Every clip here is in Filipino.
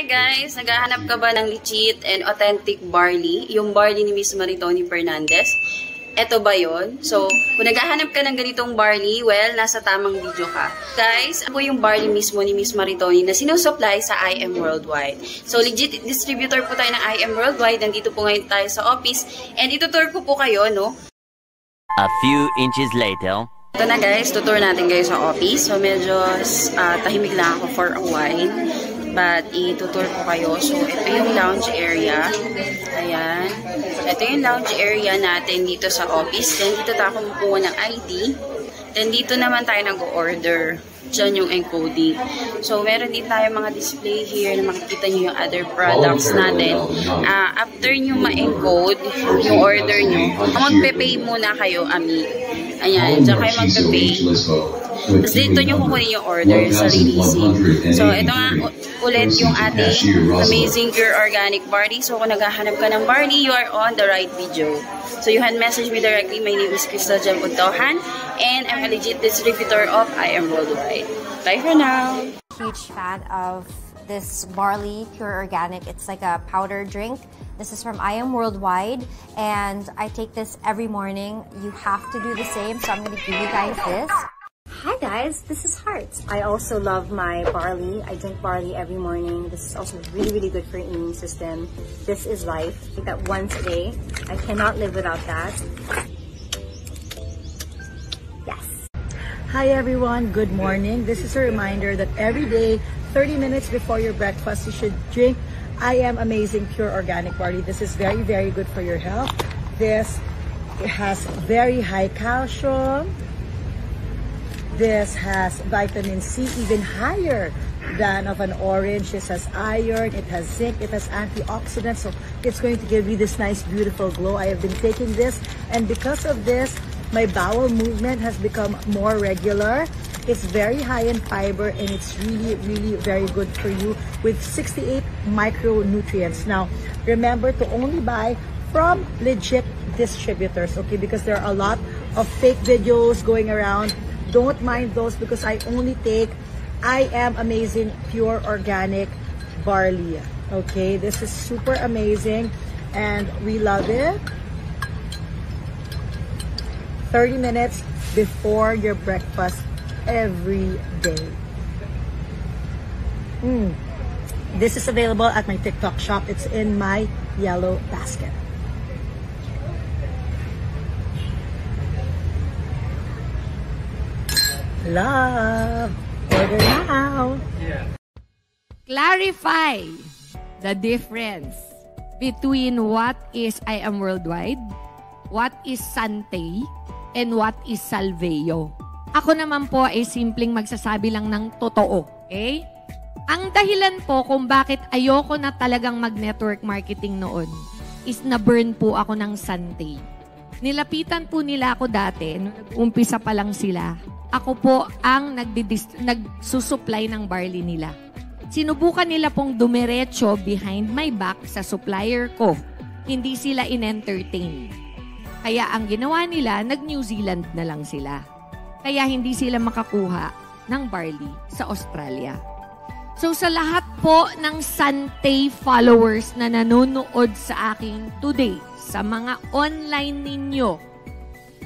Hi guys! Naghahanap ka ba ng legit and authentic barley? Yung barley ni Miss Maritoni Fernandez? Ito ba yon? So, kung naghahanap ka ng ganitong barley, well, nasa tamang video ka. Guys, ako yung barley mismo ni Miss Maritoni na sinusupply sa I Am Worldwide. So, legit distributor po tayo ng I Am Worldwide. Nandito po ngayon tayo sa office. And itutour ko po kayo, no? A few inches later. Ito na guys, tutour natin kayo sa office. So, medyo tahimik lang ako for a while. But, itutour ko kayo. So, ito yung lounge area. Ayan. Ito yung lounge area natin dito sa office. Then, dito tayo kumukuha ng ID. Then, dito naman tayo nag-order. Diyan yung encoding. So, meron din tayo mga display here na makikita nyo yung other products natin. After nyo ma-encode yung order nyo, magpe-pay muna kayo, Ami. Ayan, diyan kayo magpe-pay. Tapos dito nyo kukunin yung order sa releasing. So, ito nga ulit yung ating amazing pure organic barley. So, kung naghahanap ka ng barley, you are on the right video. So, you can message me directly. My name is Crystal Jem Puntohan, and I'm a legit distributor of I Am Worldwide. Bye for now! Huge fan of this barley, pure organic. It's like a powder drink. This is from I Am Worldwide, and I take this every morning. You have to do the same, so I'm going to give you guys this. Hi guys, this is Hearts. I also love my barley. I drink barley every morning. This is also really, really good for your immune system. This is life. I take that once a day. I cannot live without that. Yes. Hi everyone, good morning. This is a reminder that every day, 30 minutes before your breakfast, you should drink I Am Amazing Pure Organic Barley. This is very, very good for your health. This has very high calcium. This has vitamin C, even higher than of an orange. This has iron, it has zinc, it has antioxidants. So it's going to give you this nice, beautiful glow. I have been taking this, and because of this, my bowel movement has become more regular. It's very high in fiber, and it's really, really very good for you with 68 micronutrients. Now, remember to only buy from legit distributors, okay? Because there are a lot of fake videos going around. Don't mind those, because I only take I Am Amazing Pure Organic Barley. Okay, this is super amazing and we love it. 30 minutes before your breakfast every day. This is available at my TikTok shop. It's in my yellow basket. Love. Order now. Clarify the difference between what is I Am Worldwide, what is Sante, and what is Salveo. Ako naman po ay simpleng magsasabi lang ng totoo. Okay? Ang dahilan po kung bakit ayoko na talagang mag-network marketing noon is na-burn po ako ng Sante. Nilapitan po nila ako dati, nung nag-umpisa pa lang sila. Ako po ang nagsusupply ng barley nila. Sinubukan nila pong dumiretso behind my back sa supplier ko. Hindi sila in-entertain. Kaya ang ginawa nila, nag-New Zealand na lang sila. Kaya hindi sila makakuha ng barley sa Australia. So sa lahat po ng Sante followers na nanonood sa akin today, sa mga online ninyo,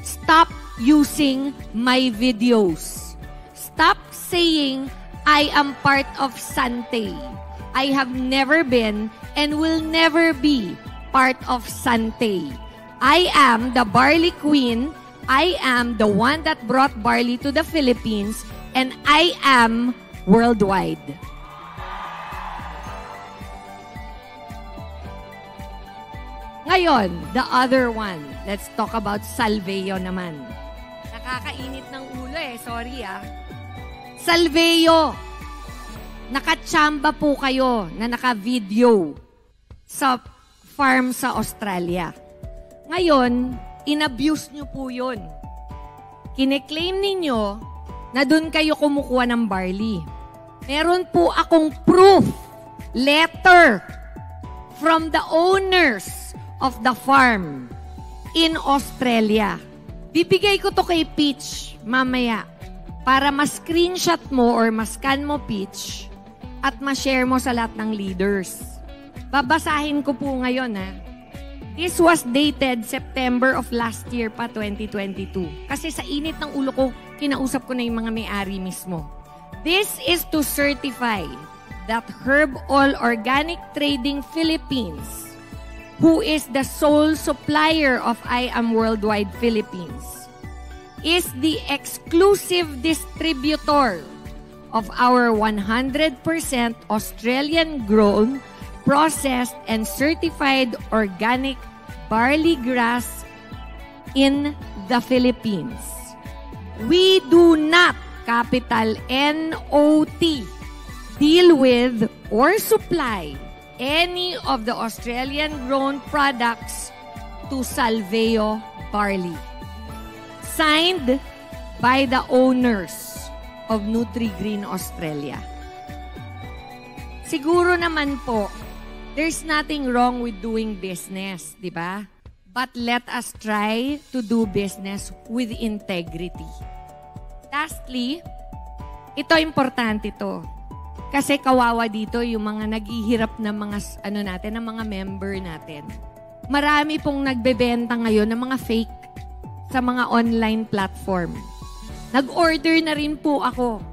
stop using my videos. Stop saying I am part of Sante. I have never been and will never be part of Sante. I am the barley queen. I am the one that brought barley to the Philippines, and I am worldwide. Ngayon, the other one. Let's talk about Salveo naman. Nakakainit ng ulo sorry Salveo. Nakachamba po kayo na naka-video sa farm sa Australia. Ngayon, in-abuse nyo po yun. Kine-claim ninyo na dun kayo kumukuha ng barley. Meron po akong proof, letter from the owners of the farm in Australia. Bibigay ko to kay Peach mamaya para ma-screenshot mo or ma-scan mo, Peach, at ma-share mo sa lahat ng leaders. Babasahin ko po ngayon ha. This was dated September of last year pa, 2022. Kasi sa init ng ulo ko, kinausap ko na yung mga may-ari mismo. This is to certify that Herb All Organic Trading Philippines, who is the sole supplier of I Am Worldwide Philippines, is the exclusive distributor of our 100% Australian-grown, processed, and certified organic barley grass in the Philippines. We do not, capital NOT, deal with or supply any of the Australian-grown products to Salveo Barley. Signed by the owners of Nutri-Green Australia. Siguro naman po, there's nothing wrong with doing business, di ba? But let us try to do business with integrity. Lastly, ito importante to. Kasi kawawa dito yung mga naghihirap na mga ng mga member natin. Marami pong nagbebenta ngayon ng mga fake sa mga online platform. Nag-order na rin po ako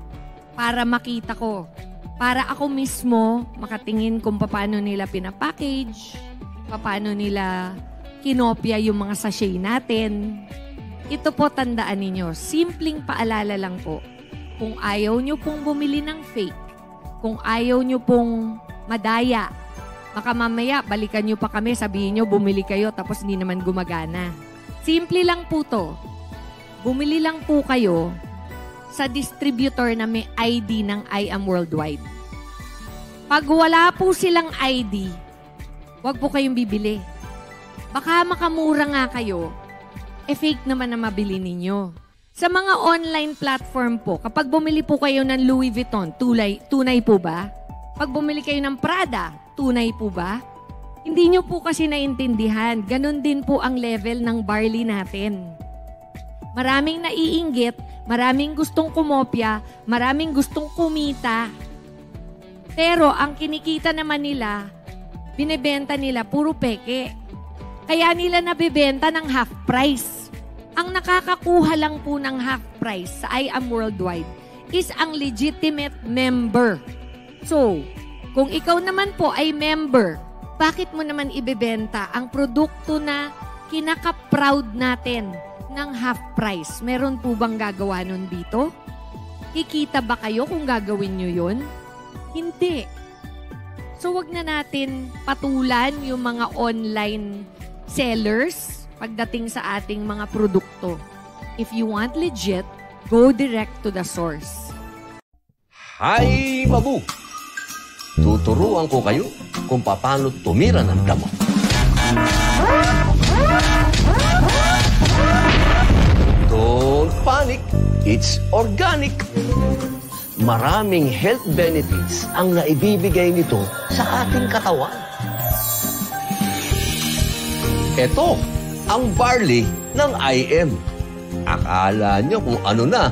para makita ko. Para ako mismo makatingin kung paano nila pinapackage, paano nila kinopya yung mga sachet natin. Ito po tandaan ninyo, simpleng paalala lang po. Kung ayaw nyo pong bumili ng fake, kung ayaw nyo pong madaya, baka mamaya balikan nyo pa kami, sabihin nyo bumili kayo tapos hindi naman gumagana. Simple lang po to. Bumili lang po kayo sa distributor na may ID ng I Am Worldwide. Pag wala po silang ID, huwag po kayong bibili. Baka makamura nga kayo, fake naman na mabili ninyo. Sa mga online platform po, kapag bumili po kayo ng Louis Vuitton, tunay po ba? Pag bumili kayo ng Prada, tunay po ba? Hindi nyo po kasi naintindihan. Ganon din po ang level ng barley natin. Maraming naiinggit, maraming gustong kumopya, maraming gustong kumita. Pero ang kinikita naman nila, binebenta nila puro peke. Kaya nila nabibenta ng half price. Ang nakakakuha lang po ng half price sa I Am Worldwide is ang legitimate member. So, kung ikaw naman po ay member, bakit mo naman ibebenta ang produkto na kinaka-proud natin ng half price? Meron po bang gagawa nun dito? Kikita ba kayo kung gagawin nyo yun? Hindi. So, wag na natin patulan yung mga online sellers pagdating sa ating mga produkto. If you want legit, go direct to the source. Hi, Babu! Tuturuan ko kayo kung paano tumira ng damo. Don't panic. It's organic. Maraming health benefits ang naibibigay nito sa ating katawan. Ito ang barley ng IM. Akala nyo kung ano na.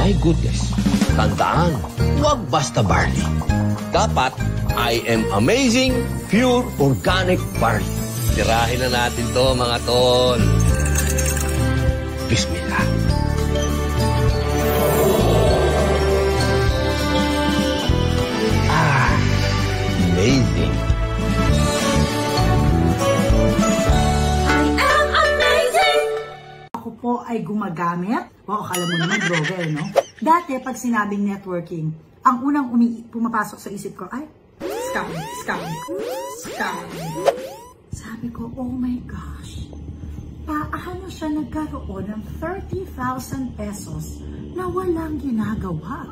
My goodness. Tandaan, huwag basta barley. Dapat IM Amazing Pure Organic Barley. Tirahin na natin to mga tol. Bismillah. Amazing. I am amazing! Ako po ay gumagamit. Wow, akala mo naman, Grover, no? Dati, pag sinabing networking, ang unang pumapasok sa isip ko ay, scam. Sabi ko, oh my gosh, paano siya nagkaroon ng 30,000 pesos na walang ginagawa?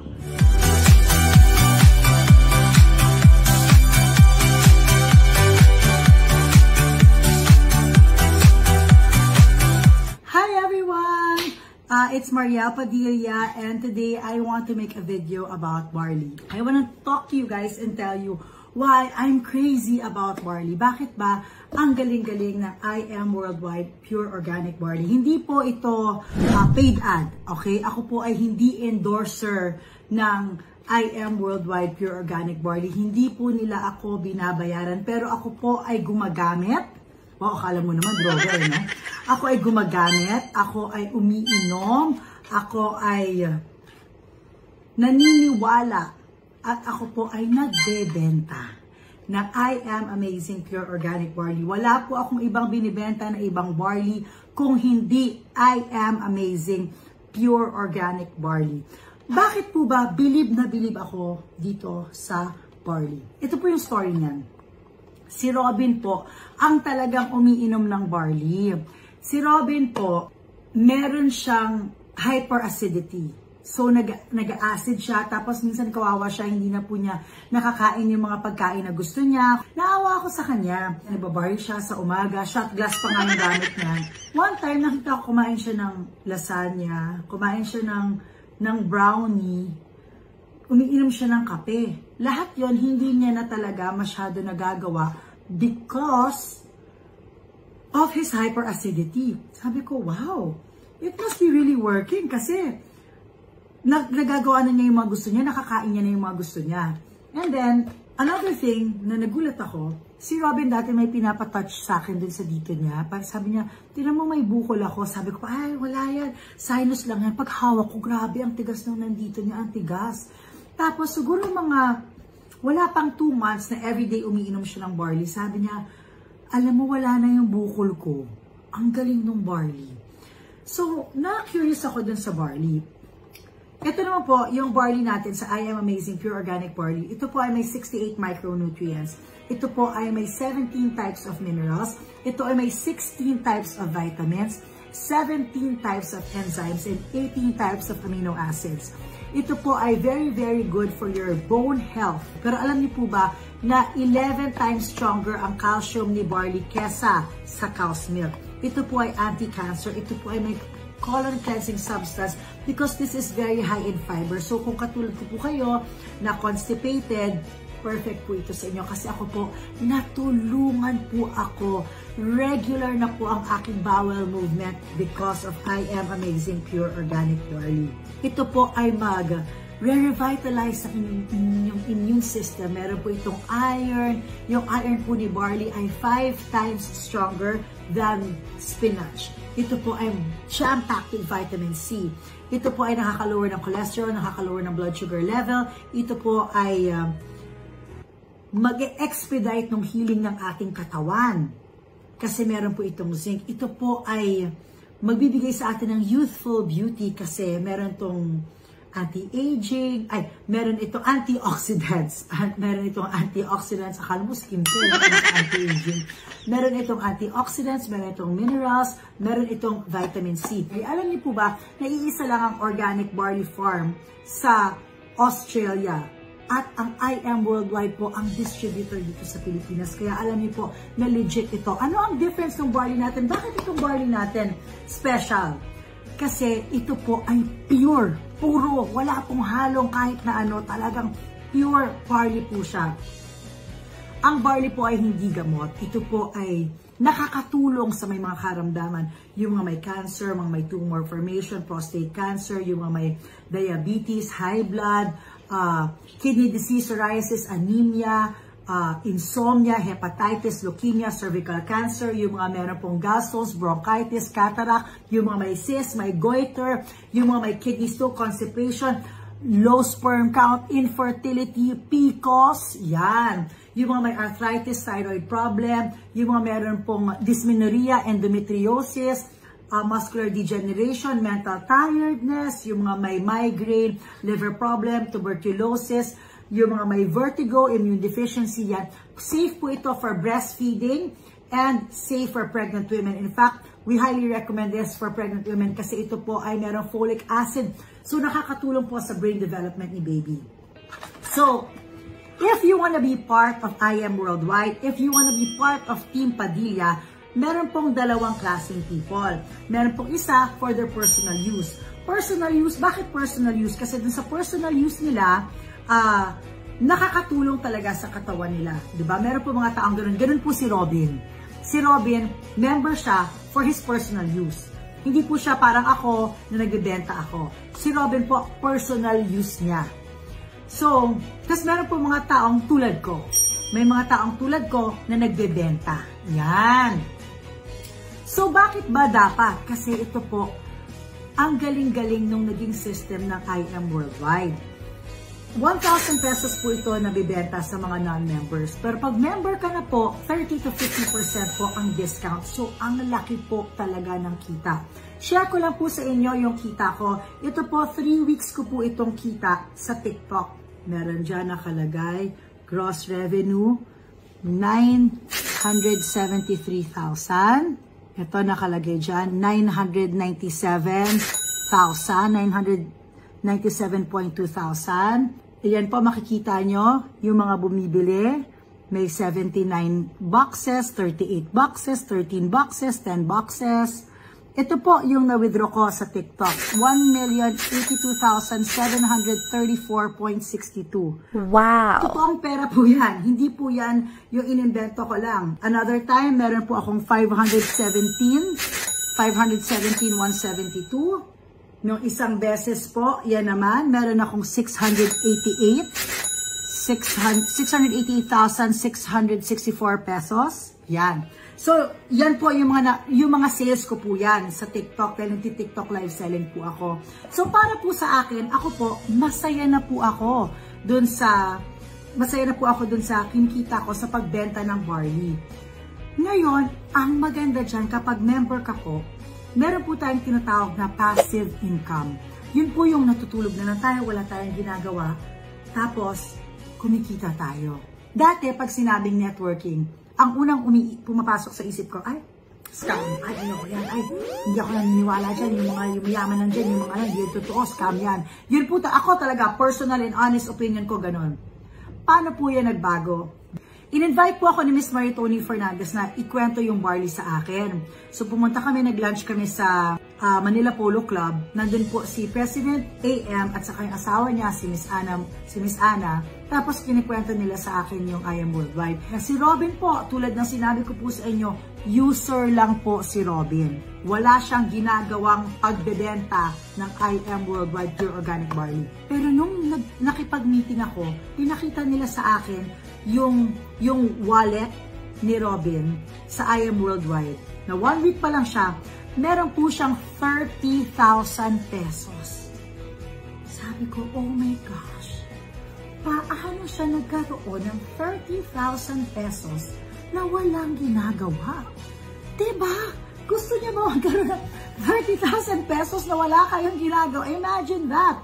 Hi everyone! It's Mariel Padilla, and today I want to make a video about barley. I want to talk to you guys and tell you why I'm crazy about barley. Bakit ba ang galing-galing ng I Am Worldwide Pure Organic Barley? Hindi po ito paid ad, okay? Ako po ay hindi endorser ng I Am Worldwide Pure Organic Barley. Hindi po nila ako binabayaran, pero ako po ay gumagamit. Wow, akala mo naman, droga, no? Ako ay gumagamit, ako ay umiinom, ako ay naniniwala, at ako po ay nagbebenta ng I Am Amazing Pure Organic Barley. Wala po akong ibang binibenta na ibang barley kung hindi I Am Amazing Pure Organic Barley. Bakit po ba bilib na bilib ako dito sa barley? Ito po yung story niyan. Si Robin po ang talagang umiinom ng barley. Si Robin po, meron siyang hyperacidity. So, nag-acid siya, tapos minsan kawawa siya, hindi na po niya nakakain yung mga pagkain na gusto niya. Naawa ako sa kanya. Nagbabarley siya sa umaga, shot glass pa nga yung gamit niya. One time, nakita ko kumain siya ng lasagna, kumain siya ng brownie, umiinom siya ng kape. Lahat yon hindi niya na talaga masyado nagagawa because of his hyperacidity. Sabi ko, wow, it must be really working kasi nagagawa na niya yung mga gusto niya, nakakain niya na yung mga gusto niya. And then, another thing na nagulat ako, si Robin dati may pinapatouch sa akin dun sa dito niya. Sabi niya, tinan mo may bukol ako. Sabi ko, ay wala yan, sinus lang yan. Pag hawak ko, grabe, ang tigas nung nandito niya, ang tigas. Tapos siguro wala pang 2 months na everyday umiinom siya ng barley. Sabi niya, alam mo, wala na yung bukol ko. Ang galing ng barley. So, na-curious ako dun sa barley. Ito naman po, yung barley natin sa I Am Amazing Pure Organic Barley. Ito po ay may 68 micronutrients. Ito po ay may 17 types of minerals. Ito ay may 16 types of vitamins, 17 types of enzymes, and 18 types of amino acids. Ito po ay very, very good for your bone health. Pero alam niyo po ba na 11 times stronger ang calcium ni barley kesa sa cow's milk. Ito po ay anti-cancer. Ito po ay may colon cleansing substance because this is very high in fiber. So kung katulad ko po kayo na constipated, perfect po ito sa inyo kasi ako po, natulungan po ako. Regular na po ang aking bowel movement because of I Am Amazing Pure Organic Barley. Ito po ay re-revitalize ang inyong immune system. Meron po itong iron. Yung iron po ni barley ay 5 times stronger than spinach. Ito po ay jam-packed with vitamin C. Ito po ay nakaka-lower ng cholesterol, nakaka-lower ng blood sugar level. Ito po ay mag-expedite ng healing ng ating katawan. Kasi meron po itong zinc. Ito po ay magbibigay sa atin ng youthful beauty kasi meron itong anti-aging, meron itong antioxidants. Meron itong antioxidants, akala mo skincare, anti-aging. Meron itong antioxidants, meron itong minerals, meron itong vitamin C. Alam niyo po ba, na iisa lang ang organic barley farm sa Australia. At ang I Am Worldwide po ang distributor dito sa Pilipinas. Kaya alam niyo po na legit ito. Ano ang difference ng barley natin? Bakit itong barley natin special? Kasi ito po ay pure, puro, wala pong halong kahit na ano, talagang pure barley po siya. Ang barley po ay hindi gamot. Ito po ay nakakatulong sa may mga karamdaman. Yung mga may cancer, mga may tumor formation, prostate cancer, yung mga may diabetes, high blood, kidney disease, psoriasis, anemia, insomnia, hepatitis, leukemia, cervical cancer, yung mga meron pong gallstones, bronchitis, cataract, yung mga may cyst, may goiter, yung mga may kidney stone, constipation, low sperm count, infertility, PCOS, yan. Yung mga may arthritis, thyroid problem, yung mga meron pong dysmenorrhea, endometriosis, muscular degeneration, mental tiredness, yung mga may migraine, liver problem, tuberculosis, yung mga may vertigo, immune deficiency, yan. Safe po ito for breastfeeding and safe for pregnant women. In fact, we highly recommend this for pregnant women kasi ito po ay merong folic acid. So, nakakatulong po sa brain development ni baby. So, if you want to be part of I Am Worldwide, if you want to be part of Team Padilla, meron pong dalawang klaseng people. Meron pong isa for their personal use. Personal use, bakit personal use? Kasi dun sa personal use nila, nakakatulong talaga sa katawan nila. Diba? Meron po mga taong ganun. Ganun po si Robin. Si Robin, member siya for his personal use. Hindi po siya parang ako na nagbebenta ako. Si Robin po, personal use niya. So, tas meron po mga taong tulad ko. May mga taong tulad ko na nagbebenta. Yan. So, bakit ba dapat? Kasi ito po, ang galing-galing nung naging system ng IM Worldwide. 1,000 pesos po ito nabibenta sa mga non-members. Pero pag member ka na po, 30 to 50% po ang discount. So, ang laki po talaga ng kita. Share ko lang po sa inyo yung kita ko. Ito po, 3 weeks ko po itong kita sa TikTok. Meron dyan nakalagay, gross revenue, 973,000. Ito nakalagay dyan, 997,200. Ayan po, makikita nyo yung mga bumibili. May 79 boxes, 38 boxes, 13 boxes, 10 boxes. Ito po yung na-withdraw ko sa TikTok. 1,082,734.62. Wow! Ito po ang pera po yan. Hindi po yan yung inimbento ko lang. Another time, meron po akong 517,172. Nung isang beses po, yan naman, meron akong 688,664 pesos. Yan. So, yan po yung mga sales ko po yan sa TikTok. Dahil nagti-TikTok live selling po ako. So, para po sa akin, ako po, masaya na po ako dun sa kinikita ko sa pagbenta ng barley. Ngayon, ang maganda dyan, kapag member ka po, meron po tayong tinatawag na passive income. Yun po yung natutulog na lang tayo, wala tayong ginagawa, tapos kumikita tayo. Dati, pag sinabing networking, ang unang pumapasok sa isip ko, ay, scam, ay, ano yan, ay, hindi ako naniniwala dyan, yung mga yumayaman lang dyan, yung mga hindi totoo, scam yan. Yun po, ako talaga, personal and honest opinion ko, ganun. Paano po yan nagbago? In-invite po ako ni Miss Maritoni Fernandez na ikwento yung barley sa akin. So pumunta kami, nag-lunch kami sa Manila Polo Club. Nandun po si President AM at saka yung asawa niya, si Miss Ana. Tapos kinikwento nila sa akin yung IM Worldwide. Si Robin po, tulad ng sinabi ko po sa inyo, user lang po si Robin. Wala siyang ginagawang pagbebenta ng IM Worldwide Pure Organic Barley. Pero nung nakipag-meeting ako, pinakita nila sa akin yung wallet ni Robin sa IM Worldwide. Na 1 week pa lang siya, meron po siyang 30,000 pesos. Sabi ko, oh my gosh, paano siya nagkaroon ng 30,000 pesos na walang ginagawa? Diba? Gusto niya ba magkaroon ng 30,000 pesos na wala kayong ginagawa? Imagine that.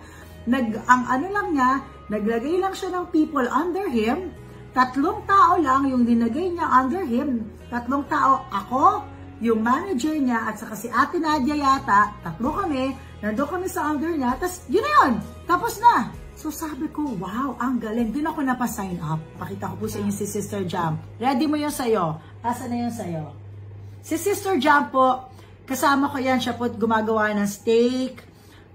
Naglagay lang siya ng people under him. 3 tao lang yung dinagay niya under him. 3 tao, ako, yung manager niya, at saka si Ate Nadia yata, 3 kami, nandun kami sa under niya, tapos yun na yun, tapos na. So sabi ko, wow, ang galing. Din ako napasign up. Pakita ko po sa inyo si Sister Jam. Ready mo yung sayo? Asa na yung sayo? Si Sister Jam po, kasama ko yan, siya po gumagawa ng steak,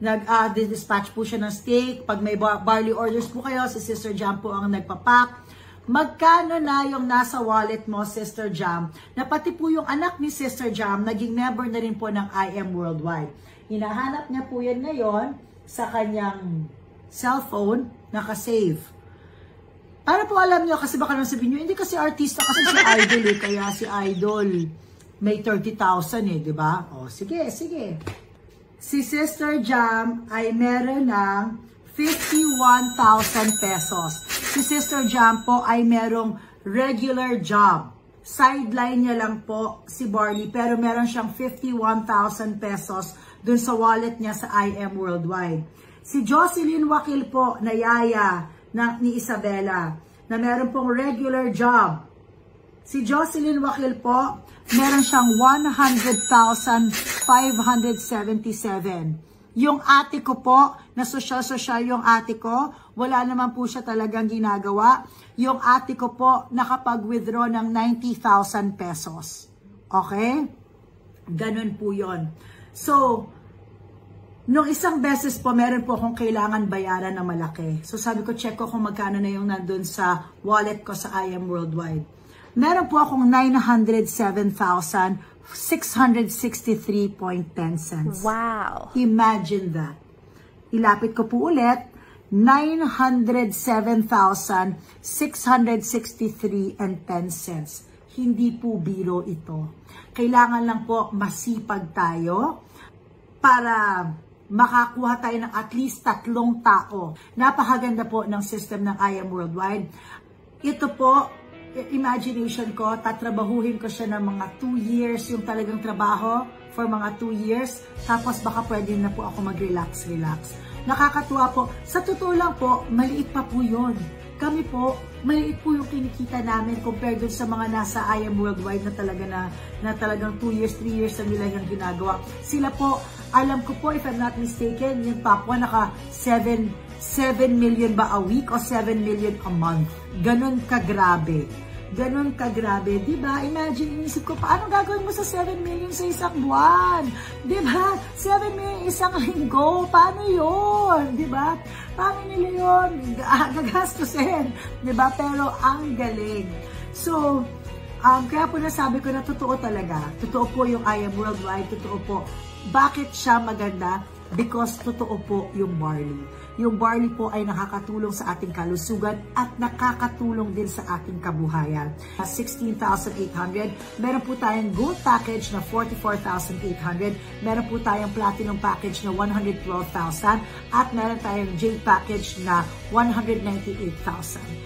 nag-dispatch po siya ng steak. Pag may barley orders po kayo, si Sister Jam po ang nagpapak. Magkano na yung nasa wallet mo, Sister Jam? Na pati po yung anak ni Sister Jam, naging member na rin po ng IM Worldwide. Hinahanap niya po yan ngayon sa kanyang cellphone, nakasave. Para po alam niyo, kasi baka naman sabihin niyo, hindi kasi artista kasi si Idol eh, kaya si Idol may 30,000 eh, di ba? O, sige. Si Sister Jam ay meron ng 51,000 pesos. Si Sister Jam po ay merong regular job. Sideline niya lang po si Barley, pero meron siyang 51,000 pesos dun sa wallet niya sa IM Worldwide. Si Jocelyn Wakil po, na yaya ni Isabela, na meron pong regular job. Si Jocelyn Wakil po, meron siyang 100,577. Yung ate ko po, na social yung ate ko, wala naman po siya talagang ginagawa. Yung ate ko po, nakapag-withdraw ng 90,000 pesos. Okay? Ganun po yon. So, nung isang beses po, meron po akong kailangan bayaran na malaki. So, sabi ko, check ko kung magkano na yung nandun sa wallet ko sa IM Worldwide. Meron po akong 907,663.10 cents. Wow! Imagine that. Ilapit ko po ulit. 907,663.10. Hindi po biro ito. Kailangan lang po masipag tayo para makakuha tayo ng at least 3 tao. Napakaganda po ng system ng I Am Worldwide. Ito po, imagination ko, tatrabahuhin ko siya ng mga 2 years, yung talagang trabaho for mga 2 years, tapos baka pwede na po ako mag-relax. Nakakatuwa po. Sa totoo lang po, maliit pa po yun. Kami po, maliit po yung kinikita namin compared dun sa mga nasa I Am Worldwide na talagang 2 years, 3 years na nila yung ginagawa. Sila po, alam ko po, if I'm not mistaken, yung top 1 naka 7 million ba a week o 7 million a month. Ganon kagrabe. Diba? Imagine, inisip ko, paano gagawin mo sa 7 million sa isang buwan? Diba? 7 million isang linggo. Paano yun? Diba? Paano nila yun? Gagastusin. Diba? Pero ang galing. So, kaya po nasabi ko na totoo talaga. Totoo po yung I Am Worldwide. Totoo po. Bakit siya maganda? Because totoo po yung barley. Yung barley po ay nakakatulong sa ating kalusugan at nakakatulong din sa ating kabuhayan. 16,800. Meron po tayong gold package na 44,800. Meron po tayong platinum package na 112,000. At meron tayong jade package na 198,000.